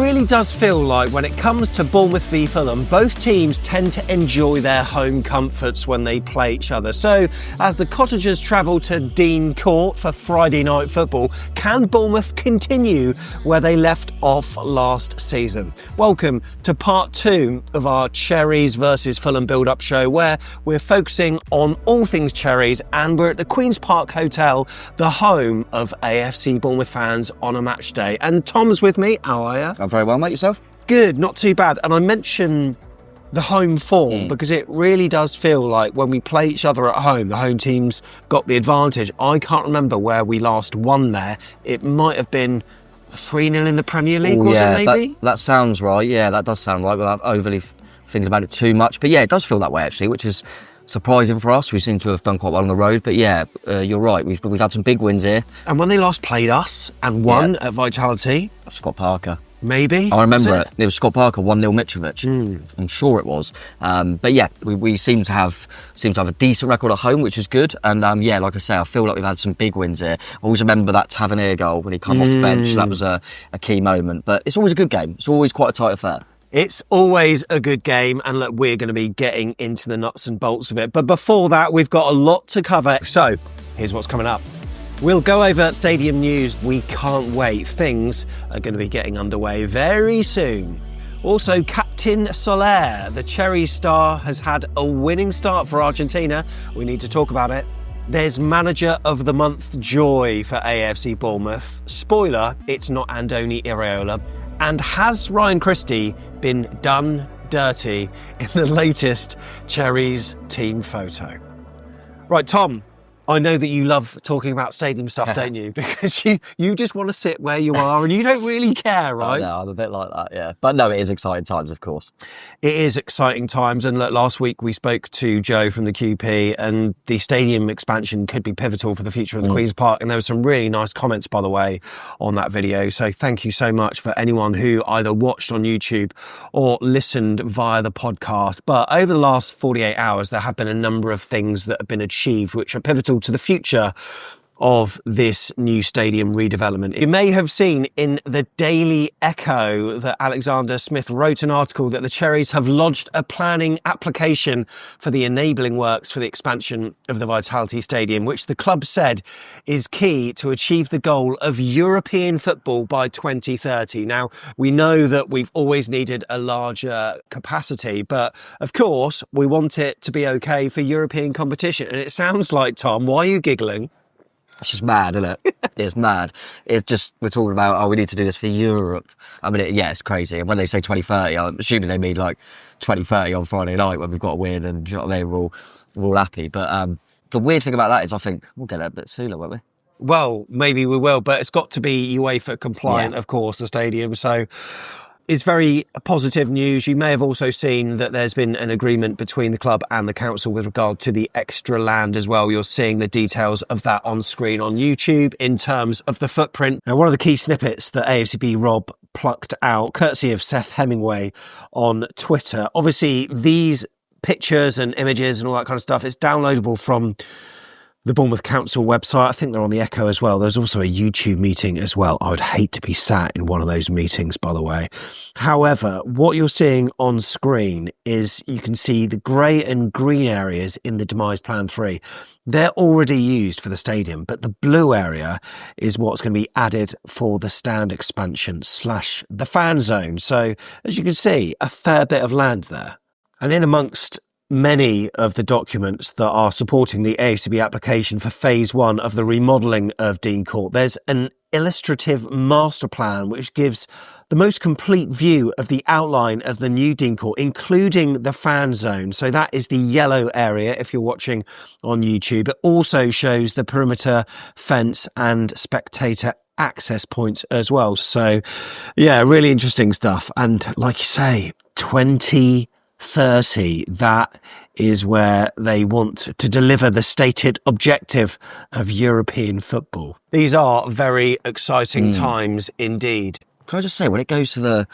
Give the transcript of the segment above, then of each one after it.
really does feel like when it comes to Bournemouth v Fulham, both teams tend to enjoy their home comforts when they play each other. So, as the Cottagers travel to Dean Court for Friday night football, can Bournemouth continue where they left off last season? Welcome to part 2 of our Cherries versus Fulham build-up show, where we're focusing on all things Cherries, and we're at the Queen's Park Hotel, the home of AFC Bournemouth fans on a match day. And Tom's with me. How are you? I'm very well, mate. Yourself? Good, not too bad. And I mention the home form because it really does feel like when we play each other at home, the home team's got the advantage. I can't remember where we last won there. It might have been 3-0 in the Premier League, was it maybe? That sounds right. Yeah, that does sound right without overly thinking about it too much. But yeah, it does feel that way actually, which is surprising for us. We seem to have done quite well on the road. But yeah, you're right. We've had some big wins here. And when they last played us and won at Vitality... Scott Parker. Maybe? I remember it. It was Scott Parker, 1-0 Mitrovic. I'm sure it was. But yeah, we seem to have a decent record at home, which is good. And yeah, like I say, I feel like we've had some big wins here. I always remember that Tavernier goal when he came off the bench. That was a key moment. But it's always a good game. It's always quite a tight affair. It's always a good game, and look, we're going to be getting into the nuts and bolts of it. But before that, we've got a lot to cover. So here's what's coming up. We'll go over stadium news. We can't wait. Things are going to be getting underway very soon. Also, Captain Soler, the Cherry star, has had a winning start for Argentina. We need to talk about it. There's Manager of the Month joy for AFC Bournemouth. Spoiler, it's not Andoni Iraola. And has Ryan Christie been done dirty in the latest Cherries team photo? Right, Tom, I know that you love talking about stadium stuff, don't you? Because you just want to sit where you are and you don't really care, right? No, I'm a bit like that, yeah. But no, it is exciting times, of course. It is exciting times. And look, last week we spoke to Joe from the QP, and the stadium expansion could be pivotal for the future of the Queen's Park. And there were some really nice comments, by the way, on that video. So thank you so much for anyone who either watched on YouTube or listened via the podcast. But over the last 48 hours, there have been a number of things that have been achieved, which are pivotal to the future of this new stadium redevelopment. You may have seen in the Daily Echo that Alexander Smith wrote an article that the Cherries have lodged a planning application for the enabling works for the expansion of the Vitality Stadium, which the club said is key to achieve the goal of European football by 2030. Now, we know that we've always needed a larger capacity, but of course, we want it to be okay for European competition. And it sounds like, Tom, why are you giggling? It's just mad, isn't it? It's mad. It's just, we're talking about, we need to do this for Europe. I mean, it's crazy. And when they say 2030, I'm assuming they mean like 2030 on Friday night when we've got a win and, do you know what I mean, we're all happy. But the weird thing about that is I think we'll get it a bit sooner, won't we? Well, maybe we will, but it's got to be UEFA compliant, of course, the stadium. So it's very positive news. You may have also seen that there's been an agreement between the club and the council with regard to the extra land as well. You're seeing the details of that on screen on YouTube in terms of the footprint. Now, one of the key snippets that AFCB Rob plucked out, courtesy of Seth Hemingway on Twitter. Obviously, these pictures and images and all that kind of stuff, it's downloadable from the Bournemouth Council website. I think they're on the Echo as well. There's also a YouTube meeting as well. I would hate to be sat in one of those meetings, by the way. However, what you're seeing on screen is you can see the grey and green areas in the Demise Plan 3. They're already used for the stadium, but the blue area is what's going to be added for the stand expansion / the fan zone. So, as you can see, a fair bit of land there. And in amongst many of the documents that are supporting the AFCB application for phase 1 of the remodelling of Dean Court, there's an illustrative master plan which gives the most complete view of the outline of the new Dean Court, including the fan zone. So that is the yellow area if you're watching on YouTube. It also shows the perimeter fence and spectator access points as well. So yeah, really interesting stuff. And like you say, 2030, that is where they want to deliver the stated objective of European football. These are very exciting times indeed. Can I just say, when it goes to the...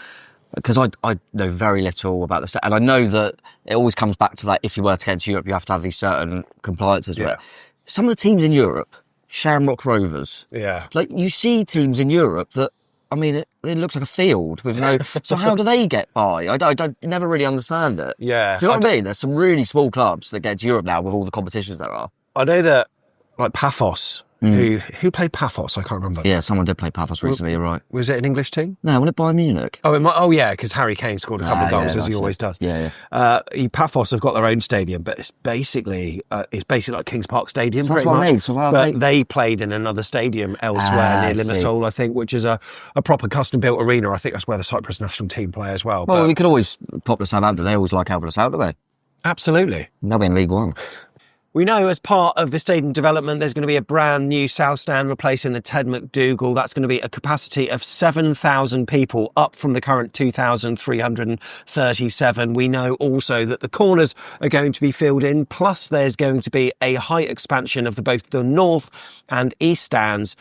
Because I know very little about this, and I know that it always comes back to that, if you were to get into Europe, you have to have these certain compliances. Yeah. Some of the teams in Europe, Shamrock Rovers, like you see teams in Europe that I mean, it looks like a field with no. So how do they get by? I don't never really understand it. Yeah. Do you know what I mean? There's some really small clubs that get to Europe now with all the competitions there are. I know that, like Paphos, who played Paphos? I can't remember. Yeah, someone did play Paphos recently. You're right. Was it an English team? No, wasn't it Bayern Munich? Oh, yeah, because Harry Kane scored a couple of goals, as he always does. Yeah. Paphos have got their own stadium, but it's basically like Kings Park Stadium, So that's pretty what I much. mean. So But they played in another stadium elsewhere near Limassol, I think, which is a proper custom-built arena. I think that's where the Cyprus national team play as well. Well, we could always pop to Southampton. They always like helping us out, don't they? Absolutely. They'll be in League One. We know as part of the stadium development, there's going to be a brand new South Stand replacing the Ted McDougall. That's going to be a capacity of 7,000 people, up from the current 2,337. We know also that the corners are going to be filled in, plus there's going to be a height expansion of both the north and east stands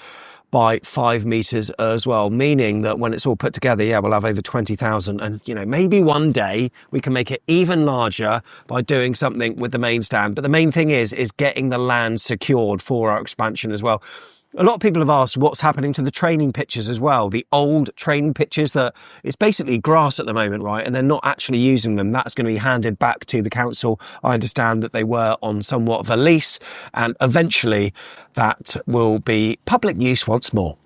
by 5 metres as well, meaning that when it's all put together, we'll have over 20,000. And, maybe one day we can make it even larger by doing something with the main stand. But the main thing is getting the land secured for our expansion as well. A lot of people have asked what's happening to the training pitches as well. The old training pitches that it's basically grass at the moment, right? And they're not actually using them. That's going to be handed back to the council. I understand that they were on somewhat of a lease, and eventually that will be public use once more.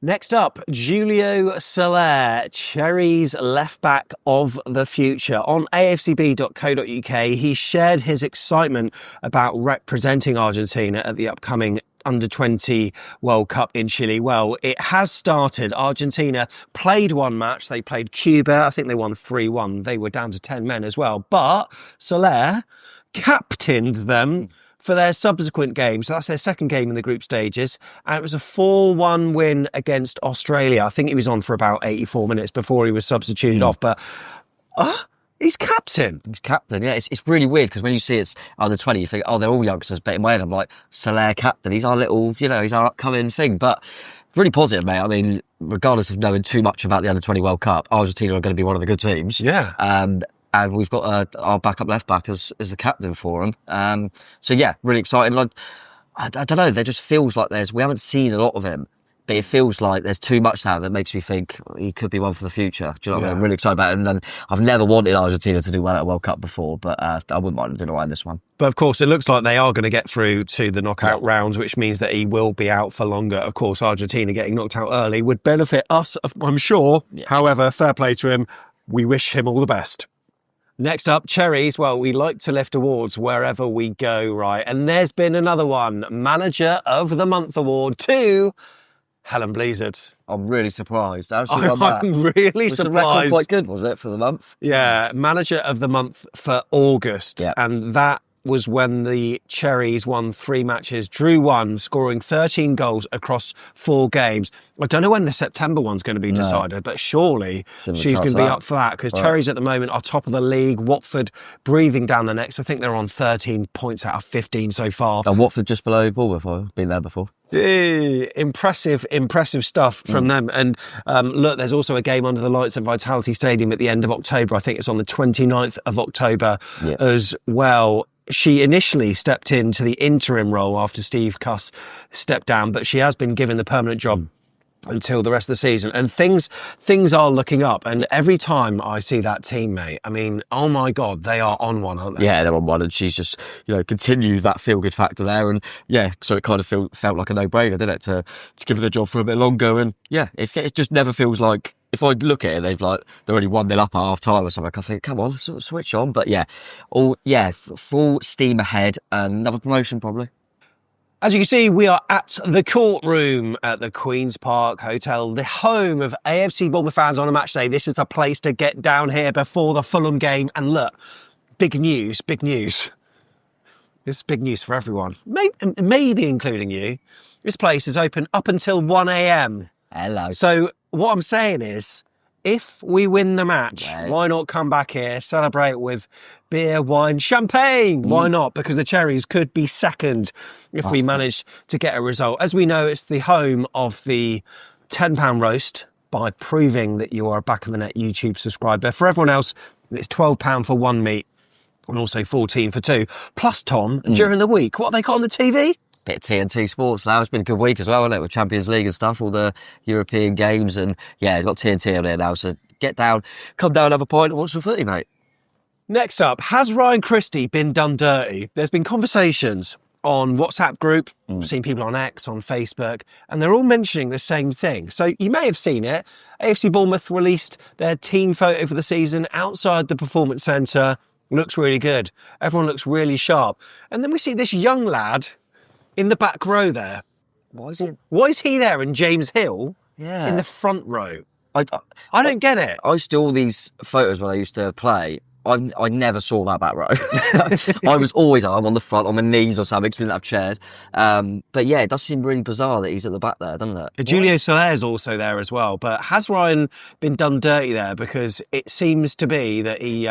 Next up, Julio Soler, Cherries left back of the future. On afcb.co.uk, he shared his excitement about representing Argentina at the upcoming Under-20 World Cup in Chile. Well, it has started. Argentina played one match. They played Cuba. I think they won 3-1. They were down to 10 men as well. But Soler captained them for their subsequent game. So that's their second game in the group stages. And it was a 4-1 win against Australia. I think he was on for about 84 minutes before he was substituted off. But he's captain. He's captain, yeah. It's really weird because when you see it's under 20, you think, oh, they're all youngsters, but in my head, I'm like, Soler captain. He's our little, he's our upcoming thing. But really positive, mate. I mean, regardless of knowing too much about the Under 20 World Cup, Argentina are going to be one of the good teams. Yeah. And we've got our backup left back as the captain for them. So yeah, really exciting. Like, I don't know, there just feels like we haven't seen a lot of him. But it feels like there's too much now that makes me think he could be one for the future. Do you know what I mean? I'm really excited about it. And I've never wanted Argentina to do well at a World Cup before, but I wouldn't mind them doing well in this one. But of course, it looks like they are going to get through to the knockout rounds, which means that he will be out for longer. Of course, Argentina getting knocked out early would benefit us, I'm sure. Yeah. However, fair play to him. We wish him all the best. Next up, Cherries. Well, we like to lift awards wherever we go, right? And there's been another one. Manager of the Month award to Helen Blizzard. I'm really surprised. I'm really surprised. The record quite good, was it, for the month? Yeah, Manager of the Month for August. Yep. And that was when the Cherries won 3 matches, drew 1, scoring 13 goals across 4 games. I don't know when the September one's going to be decided, but surely she's going to be up for that because Cherries at the moment are top of the league. Watford breathing down the necks. I think they're on 13 points out of 15 so far. And Watford just below Bournemouth. I've been there before. Impressive stuff from them. And look, there's also a game under the lights at Vitality Stadium at the end of October. I think it's on the 29th of October as well. She initially stepped into the interim role after Steve Cuss stepped down, but she has been given the permanent job until the rest of the season. And things are looking up. And every time I see that team, mate, I mean, oh my God, they are on one, aren't they? Yeah, they're on one. And she's just, continued that feel-good factor there. And yeah, so it kind of felt like a no-brainer, didn't it, to give her the job for a bit longer. And yeah, it just never feels like, if I look at it, they're only 1-0 up at half time or something. I think, come on, switch on. But yeah, full steam ahead. Another promotion probably. As you can see, we are at the courtroom at the Queen's Park Hotel, the home of AFC Bournemouth fans on a match day. This is the place to get down here before the Fulham game. And look, big news. This is big news for everyone, maybe including you. This place is open up until 1 a.m. Hello. So what I'm saying is, if we win the match, why not come back here, celebrate with beer, wine, champagne? Why not? Because the Cherries could be second if we manage to get a result. As we know, it's the home of the £10 roast by proving that you are a Back of the Net YouTube subscriber. For everyone else, it's £12 for 1 meat and also 14 for 2. Plus, Tom, during the week, what have they got on the TV? bit of TNT Sports now. It's been a good week as well, hasn't it? With Champions League and stuff, all the European games. And yeah, it's got TNT on there now. So get down, come down, have a pint and watch some footy, mate. Next up, has Ryan Christie been done dirty? There's been conversations on WhatsApp group, I've seen people on X, on Facebook, and they're all mentioning the same thing. So you may have seen it. AFC Bournemouth released their team photo for the season outside the Performance Centre. Looks really good. Everyone looks really sharp. And then we see this young lad in the back row there. Why is he there and James Hill in the front row? I don't get it. I used to do all these photos when I used to play. I never saw that back row. I was always on the front, on my knees or something, because we didn't have chairs. But yeah, it does seem really bizarre that he's at the back there, doesn't it? Julio Soler is also there as well. But has Ryan been done dirty there? Because it seems to be that he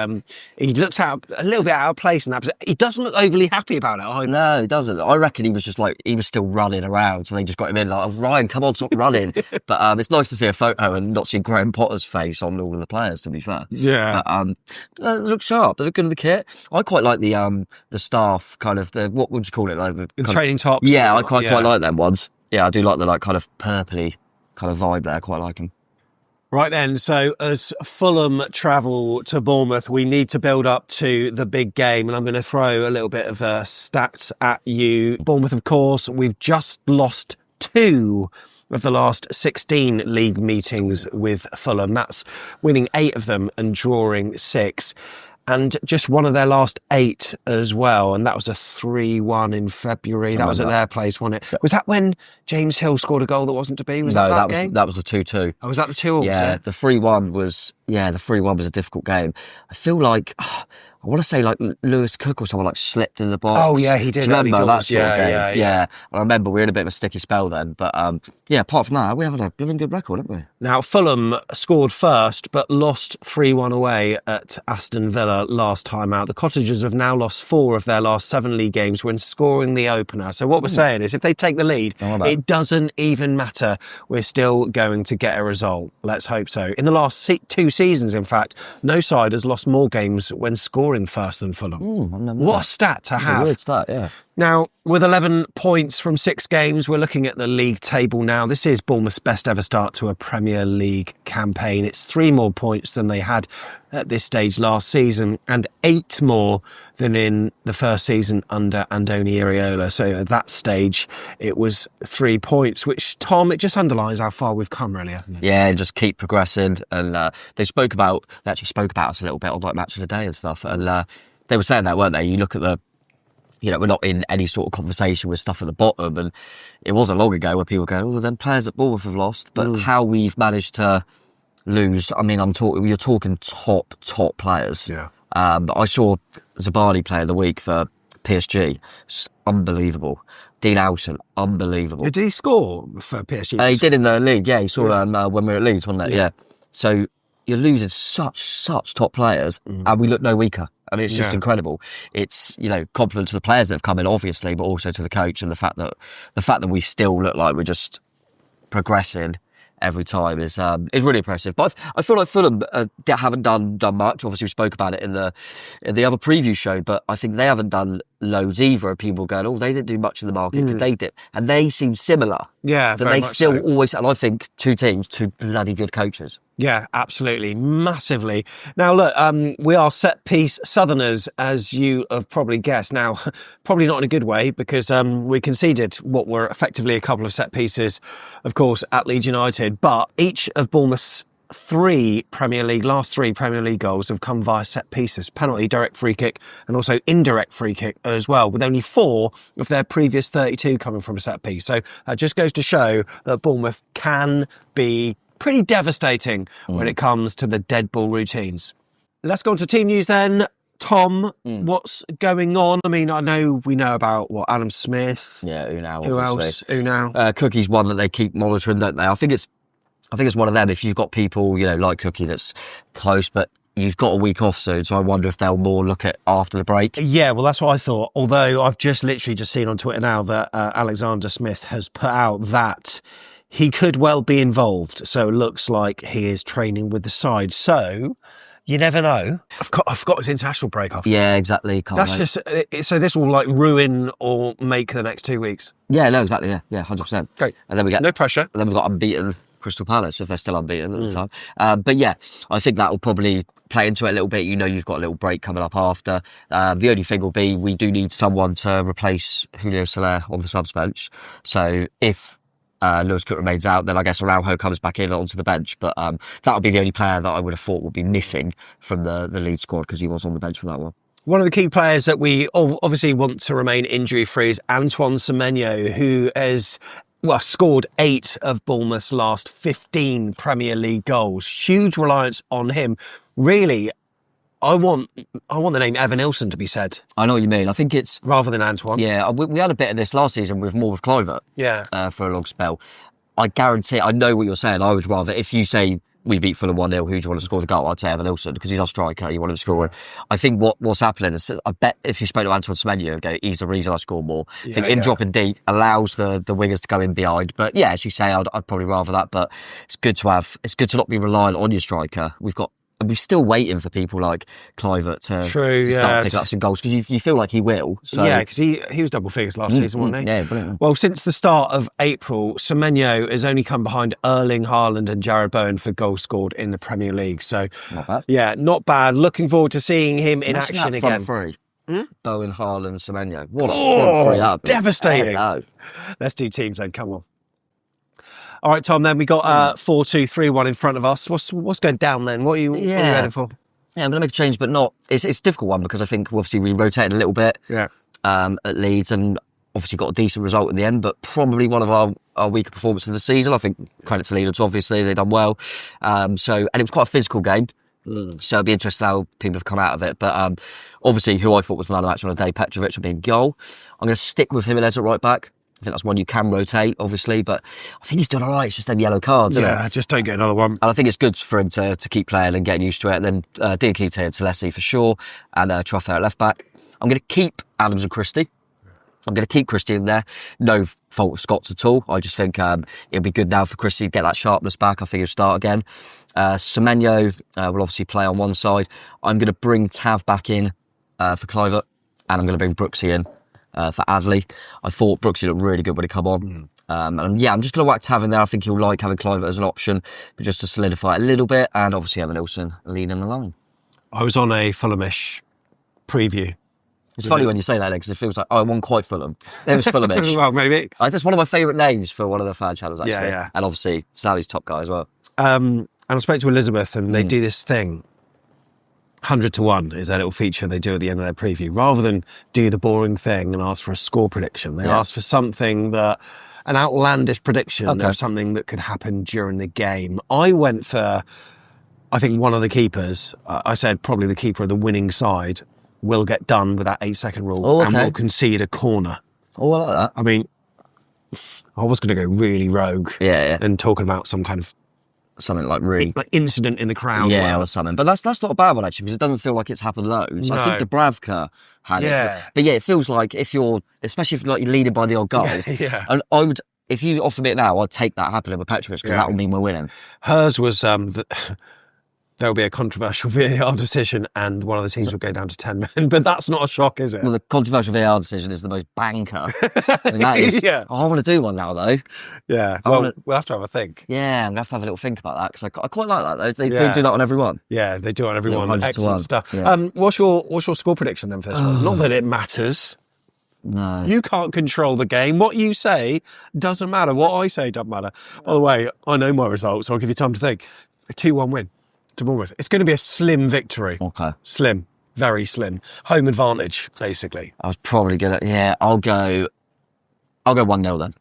looks out a little bit out of place in that position. He doesn't look overly happy about it either. No, he doesn't. I reckon he was still running around, so they just got him in like, oh, Ryan, come on, stop running. But it's nice to see a photo and not see Graham Potter's face on all of the players, to be fair. Yeah. But, they look sharp. They look good in the kit. I quite like the staff kind of what would you call it? Like the training tops. Yeah, I quite like them ones. Yeah, I do like the kind of purpley kind of vibe there. I quite like them. Right then, so as Fulham travel to Bournemouth, we need to build up to the big game, and I'm going to throw a little bit of stats at you. Bournemouth, of course, we've just lost 2 of the last 16 league meetings with Fulham. That's winning 8 of them and drawing 6. And just one of their last 8 as well. And that was a 3-1 in February. That was at their place, wasn't it? Was that when James Hill scored a goal that wasn't to be? Was that game? That was the 2-2. Oh, was that the 2-2? Yeah, the 3-1 was a difficult game. I feel like, I want to say like Lewis Cook or someone like slipped in the box. Oh yeah, he did. Do you remember that sort of game? Yeah. I remember we were in a bit of a sticky spell then, but apart from that, we have a blooming good record, haven't we? Now Fulham scored first, but lost 3-1 away at Aston Villa last time out. The Cottagers have now lost 4 of their last 7 league games when scoring the opener. So what we're saying is, if they take the lead, it doesn't even matter. We're still going to get a result. Let's hope so. In the last 2 seasons, in fact, no side has lost more games when scoring first than Fulham. What a stat to have. A weird stat, yeah. Now, with 11 points from 6 games, we're looking at the league table now. This is Bournemouth's best ever start to a Premier League campaign. It's 3 more points than they had at this stage last season and 8 more than in the first season under Andoni Iraola. So at that stage, it was 3 points, which, Tom, it just underlines how far we've come, really, hasn't it? Yeah, just keep progressing. And they actually spoke about us a little bit on like Match of the Day and stuff. And they were saying that, weren't they? You look at we're not in any sort of conversation with stuff at the bottom. And it wasn't long ago where people go, then players at Bournemouth have lost. But how we've managed to lose, I mean, you're talking top players. Yeah. I saw Zabani player of the week for PSG. It's unbelievable. Dean Alson, unbelievable. Did he score for PSG? He did in the league, yeah. He saw when we were at Leeds, wasn't it? Yeah. So you're losing such top players, and we look no weaker. I mean, it's just incredible. It's, compliment to the players that have come in, obviously, but also to the coach, and the fact that we still look like we're just progressing every time is really impressive. But I feel like Fulham haven't done much. Obviously, we spoke about it in the other preview show, but I think they haven't done loads either. People going, oh, they didn't do much in the market. Could they dip? And they seem similar. Yeah, that they still always. And I think 2 teams, 2 bloody good coaches. Yeah, absolutely, massively. Now, look, we are set-piece Southerners, as you have probably guessed. Now, probably not in a good way, because we conceded what were effectively a couple of set-pieces, of course, at Leeds United. But each of Bournemouth's last 3 Premier League goals have come via set-pieces, penalty, direct free kick, and also indirect free kick as well, with only 4 of their previous 32 coming from a set-piece. So that just goes to show that Bournemouth can be pretty devastating when it comes to the dead ball routines. Let's go on to team news then. Tom, what's going on? I mean, we know about Adam Smith. Yeah, Unal. Who else? Unal. Cookie's one that they keep monitoring, don't they? I think it's one of them. If you've got people, like Cookie, that's close, but you've got a week off soon, so I wonder if they'll more look at after the break. Yeah, well, that's what I thought. Although I've just literally seen on Twitter now that Alexander Smith has put out that he could well be involved. So it looks like he is training with the side. So You never know. I've got his international break after. Yeah, exactly. That's just so this will like ruin or make the next 2 weeks. Yeah, no, exactly. Yeah, 100%. Great. And then we get no pressure. And then we've got unbeaten Crystal Palace if they're still unbeaten at the time. But yeah, I think that will probably play into it a little bit. You know, you've got a little break coming up after. The only thing will be we do need someone to replace Julio Soler on the subs bench. So if Lewis Cook remains out, then I guess Araujo comes back in onto the bench. But that'll be the only player that I would have thought would be missing from the lead squad because he was on the bench for that one. One of the key players that we obviously want to remain injury-free is Antoine Semenyo, who has scored 8 of Bournemouth's last 15 Premier League goals. Huge reliance on him. Really, I want the name Evan Nilsson to be said. I know what you mean. I think it's... rather than Antoine. Yeah, we had a bit of this last season with Kluivert. Yeah. For a long spell. I guarantee, I know what you're saying. I would rather, if you say we beat Fulham 1-0, who do you want to score the goal? I'd say Evan Nilsson because he's our striker. You want him to score. I think what's happening is, I bet if you spoke to Antoine Semenyo, okay, he's the reason I score more. I think dropping deep allows the wingers to go in behind. But yeah, as you say, I'd probably rather that. But it's good to not be reliant on your striker. We're still waiting for people like Kluivert to start picking up some goals because you feel like he will. So. Yeah, because he was double figures last season, wasn't he? Yeah, brilliant. Well, since the start of April, Semenyo has only come behind Erling Haaland and Jared Bowen for goals scored in the Premier League. So, not bad. Yeah, not bad. Looking forward to seeing him in action again. Front three. Bowen, Haaland, Semenyo. What a front three that. Devastating. Let's do teams then. Come on. All right, Tom, then we got 4-2-3-1 in front of us. What's going down then? What are you ready for? Yeah, I'm going to make a change, but not... It's a difficult one because I think obviously we rotated a little bit at Leeds and obviously got a decent result in the end, but probably one of our weaker performances of the season. I think credit to Leeds, obviously, they've done well. And it was quite a physical game. So it'll be interesting how people have come out of it. But obviously, who I thought was the man of the match on the day, Petrovic, will be in goal. I'm going to stick with him as a right back. I think that's one you can rotate, obviously, but I think he's done all right. It's just them yellow cards, isn't it? Yeah, just don't get another one. And I think it's good for him to keep playing and getting used to it. And then Diakite and Talesi for sure, and Troffer at left back. I'm going to keep Adams and Christie. I'm going to keep Christie in there. No fault of Scott's at all. I just think it'll be good now for Christie to get that sharpness back. I think he'll start again. Semenyo will obviously play on one side. I'm going to bring Tav back in for Kluivert, and I'm going to bring Brooksy in for Adley. I thought Brooksy looked really good when he come on. I'm just going to whack Tav in there. I think he'll like having Kluivert as an option, but just to solidify it a little bit, and obviously Evan Nilsson leading the line. I was on a Fulhamish preview. It's funny when you say that because it feels like, I won quite Fulham. It was Fulhamish. Well, maybe. That's one of my favourite names for one of the fan channels, actually. Yeah. And obviously, Sally's top guy as well. And I spoke to Elizabeth, and they do this thing. 100 to 1 is their little feature they do at the end of their preview. Rather than do the boring thing and ask for a score prediction, they ask for something an outlandish prediction of something that could happen during the game. I went for, I think, one of the keepers. I said probably the keeper of the winning side will get done with that 8-second rule and will concede a corner. Oh, I like that. I mean, I was going to go really rogue and talking about some kind of something like really like incident in the crowd, or something. But that's not a bad one actually, because it doesn't feel like it's happened loads. No. I think Dubravka had it, but it feels like especially if you're leading by the odd goal. And I would, if you offer me it now, I'd take that happening with Petrovic because that will mean we're winning. Hers was there will be a controversial VAR decision and one of the teams will go down to 10 men, but that's not a shock, is it? Well, the controversial VAR decision is the most banker. That is, I want to do one now, though. Yeah, we'll have to have a think. Yeah, I'm going to have a little think about that, because I quite like that, though. They do that on every one. Yeah, they do it on every one. Excellent stuff. Yeah. What's your score prediction then for this one? Not that it matters. No. You can't control the game. What you say doesn't matter. What I say doesn't matter. By the way, I know my results, so I'll give you time to think. A 2-1 win to Bournemouth. It's going to be a slim victory. Okay. Slim. Very slim. Home advantage, basically. I was probably going to... Yeah, I'll go 1-0 then.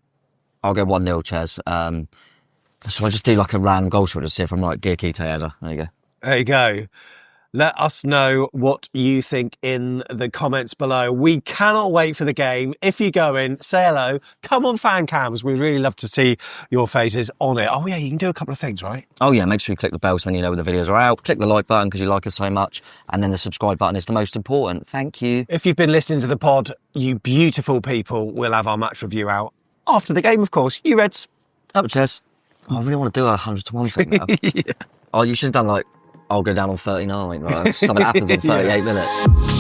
I'll go 1-0, Chez. So I just do like a random goal scorer to see if I'm right. Diakite header. There you go. There you go. Let us know what you think in the comments below. We cannot wait for the game. If you go in, say hello. Come on fan cams. We'd really love to see your faces on it. Oh yeah, you can do a couple of things, right? Oh yeah, make sure you click the bell so when you know when the videos are out. Click the like button because you like us so much. And then the subscribe button is the most important. Thank you. If you've been listening to the pod, you beautiful people, we'll have our match review out after the game, of course. You Reds. Up, Chez. I really want to do a 100 to 1 thing now. Oh, you should have done like... I'll go down on 39. Right? Something happens in 38 minutes.